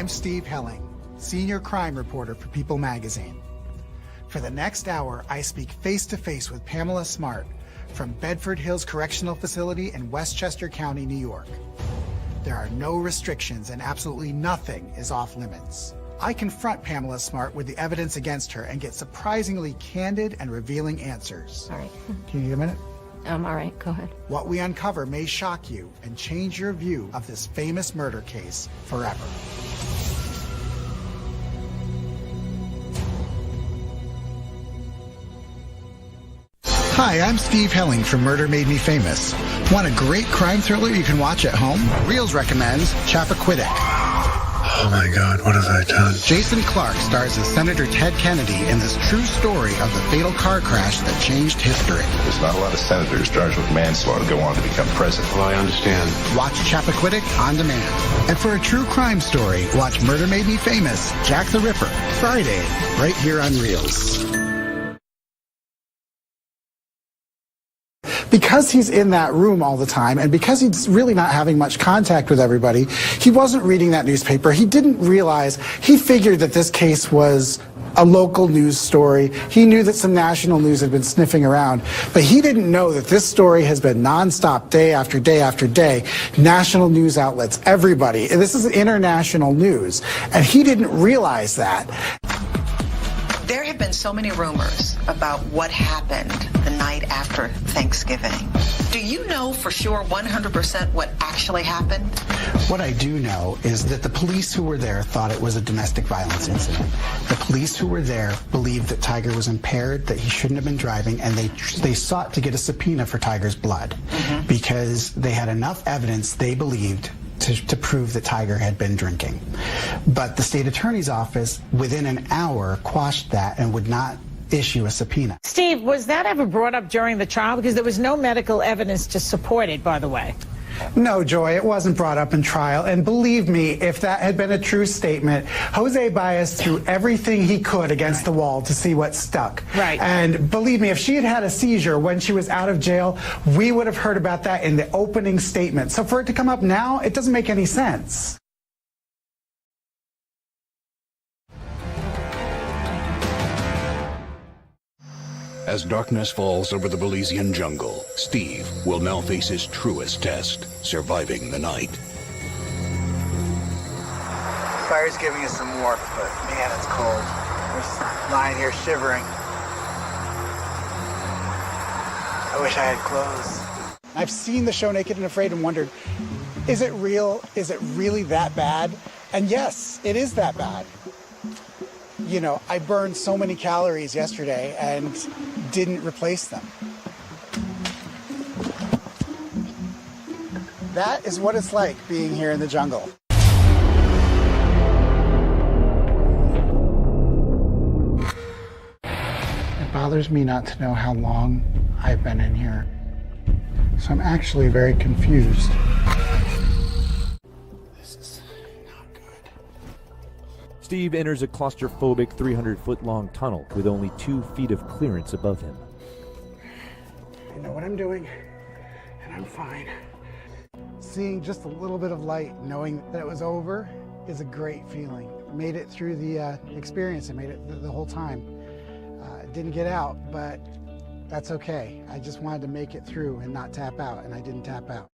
I'm Steve Helling, senior crime reporter for People magazine. For the next hour, I speak face-to-face with Pamela Smart from Bedford Hills Correctional Facility in Westchester County, New York. There are no restrictions and absolutely nothing is off limits. I confront Pamela Smart with the evidence against her and get surprisingly candid and revealing answers. All right. Do you need a minute? All right, go ahead. What we uncover may shock you and change your view of this famous murder case forever. Hi, I'm Steve Helling from Murder Made Me Famous. Want a great crime thriller you can watch at home? Reels recommends Chappaquiddick. Oh my God, what have I done? Jason Clarke stars as Senator Ted Kennedy in this true story of the fatal car crash that changed history. There's not a lot of senators charged with manslaughter go on to become president. Well, I understand. Watch Chappaquiddick on demand. And for a true crime story, watch Murder Made Me Famous, Jack the Ripper, Friday, right here on Reels. Because he's in that room all the time, and because he's really not having much contact with everybody, he wasn't reading that newspaper. He didn't realize, he figured that this case was a local news story. He knew that some national news had been sniffing around, but he didn't know that this story has been nonstop day after day after day. National news outlets, everybody. And this is international news, and he didn't realize that. There have been so many rumors about what happened the night after Thanksgiving. Do you know for sure 100% what actually happened? What I do know is that the police who were there thought it was a domestic violence incident. The police who were there believed that Tiger was impaired, that he shouldn't have been driving, and they sought to get a subpoena for Tiger's blood because they had enough evidence, they believed, to prove that Tiger had been drinking. But the state attorney's office, within an hour, quashed that and would not issue a subpoena. Steve, was that ever brought up during the trial? Because there was no medical evidence to support it, by the way. No, Joy, it wasn't brought up in trial. And believe me, if that had been a true statement, Jose Baez threw everything he could against the wall to see what stuck. Right. And believe me, if she had had a seizure when she was out of jail, we would have heard about that in the opening statement. So for it to come up now, it doesn't make any sense. As darkness falls over the Belizean jungle, Steve will now face his truest test, surviving the night. Fire's giving us some warmth, but man, it's cold. We're just lying here shivering. I wish I had clothes. I've seen the show Naked and Afraid and wondered, is it real? Is it really that bad? And yes, it is that bad. You know, I burned so many calories yesterday and didn't replace them. That is what it's like being here in the jungle. It bothers me not to know how long I've been in here. So I'm actually very confused. Steve enters a claustrophobic 300-foot-long tunnel with only 2 feet of clearance above him. I know what I'm doing, and I'm fine. Seeing just a little bit of light, knowing that it was over, is a great feeling. Made it through the experience. I made it the whole time. Didn't get out, but that's okay. I just wanted to make it through and not tap out, and I didn't tap out.